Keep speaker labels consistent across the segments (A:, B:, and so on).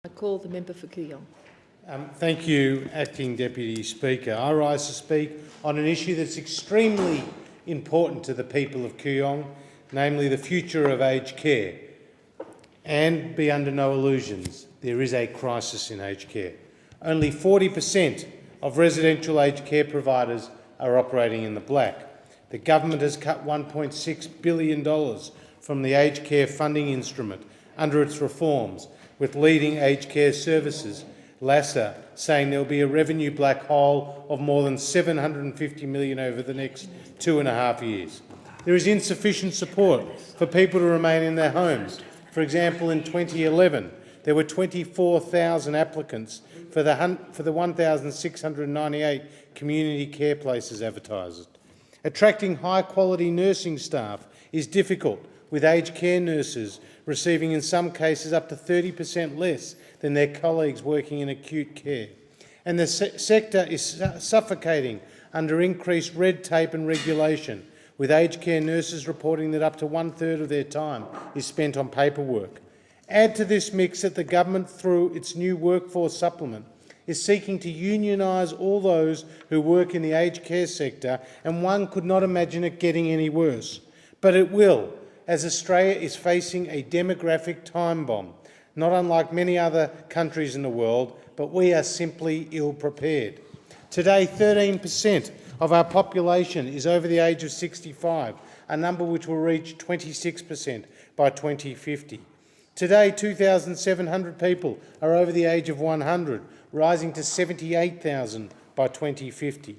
A: I call the member for Kooyong.
B: Thank you, Acting Deputy Speaker. I rise to speak on an issue that's extremely important to the people of Kooyong, namely the future of aged care. And be under no illusions, there is a crisis in aged care. Only 40% of residential aged care providers are operating in the black. The government has cut $1.6 billion from the aged care funding instrument under its reforms, with leading aged care services, LASA, saying there will be a revenue black hole of more than $750 million over the next 2.5 years. There is insufficient support for people to remain in their homes. For example, in 2011, there were 24,000 applicants for the 1,698 community care places advertised. Attracting high-quality nursing staff is difficult, with aged care nurses receiving in some cases up to 30% less than their colleagues working in acute care. And the sector is suffocating under increased red tape and regulation, with aged care nurses reporting that up to 1/3 of their time is spent on paperwork. Add to this mix that the government, through its new workforce supplement, is seeking to unionise all those who work in the aged care sector, and one could not imagine it getting any worse. But it will, as Australia is facing a demographic time bomb, not unlike many other countries in the world, but we are simply ill-prepared. Today, 13% of our population is over the age of 65, a number which will reach 26% by 2050. Today, 2,700 people are over the age of 100, rising to 78,000 by 2050.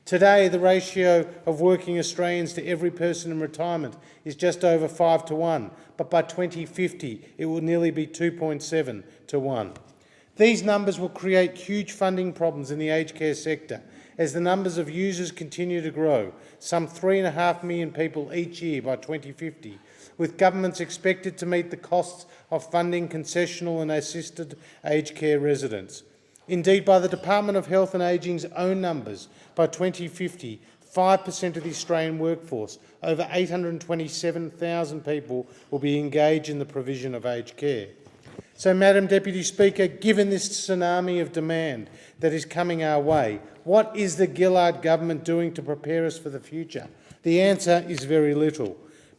B: Today, the ratio of working Australians to every person in retirement is just over 5 to 1, but by 2050 it will nearly be 2.7 to 1. These numbers will create huge funding problems in the aged care sector as the numbers of users continue to grow, some 3.5 million people each year by 2050, with governments expected to meet the costs of funding concessional and assisted aged care residents. Indeed, by the Department of Health and Ageing's own numbers, by 2050, 5% of the Australian workforce, over 827,000 people, will be engaged in the provision of aged care. So, Madam Deputy Speaker, given this tsunami of demand that is coming our way, what is the Gillard government doing to prepare us for the future? The answer is very little.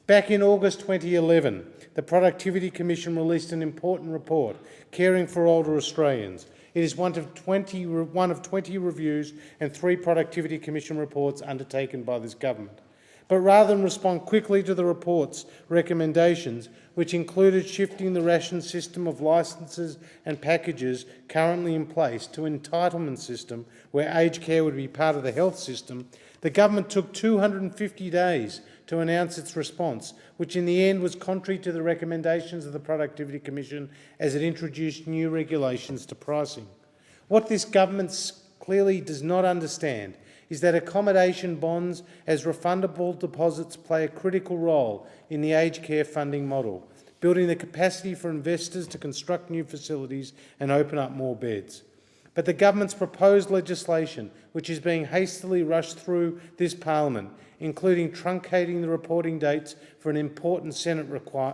B: Back in August 2011, the Productivity Commission released an important report, Caring for Older Australians. It is one of 20 reviews and 3 Productivity Commission reports undertaken by this government. But rather than respond quickly to the report's recommendations, which included shifting the ration system of licences and packages currently in place to an entitlement system where aged care would be part of the health system, the government took 250 days to announce its response, which in the end was contrary to the recommendations of the Productivity Commission as it introduced new regulations to pricing. What this government clearly does not understand is that accommodation bonds as refundable deposits play a critical role in the aged care funding model, building the capacity for investors to construct new facilities and open up more beds. But the government's proposed legislation, which is being hastily rushed through this parliament, including truncating the reporting dates for an important Senate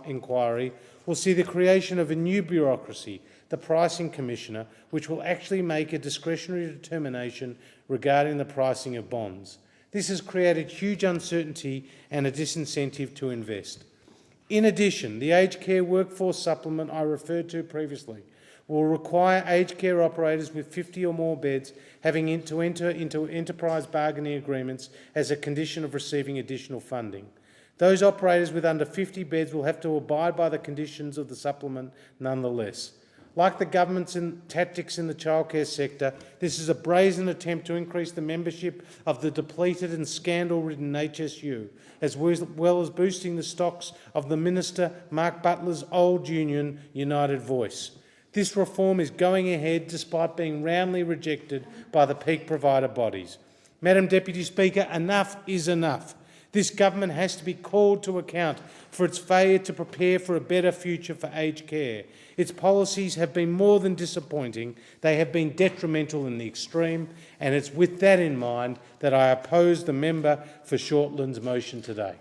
B: inquiry, will see the creation of a new bureaucracy, the Pricing Commissioner, which will actually make a discretionary determination regarding the pricing of bonds. This has created huge uncertainty and a disincentive to invest. In addition, the aged care workforce supplement I referred to previously will require aged care operators with 50 or more beds having to enter into enterprise bargaining agreements as a condition of receiving additional funding. Those operators with under 50 beds will have to abide by the conditions of the supplement nonetheless. Like the government's tactics in the childcare sector, this is a brazen attempt to increase the membership of the depleted and scandal-ridden HSU, as well as boosting the stocks of the Minister Mark Butler's old union, United Voice. This reform is going ahead despite being roundly rejected by the peak provider bodies. Madam Deputy Speaker, enough is enough. This government has to be called to account for its failure to prepare for a better future for aged care. Its policies have been more than disappointing. They have been detrimental in the extreme, and it's with that in mind that I oppose the member for Shortland's motion today.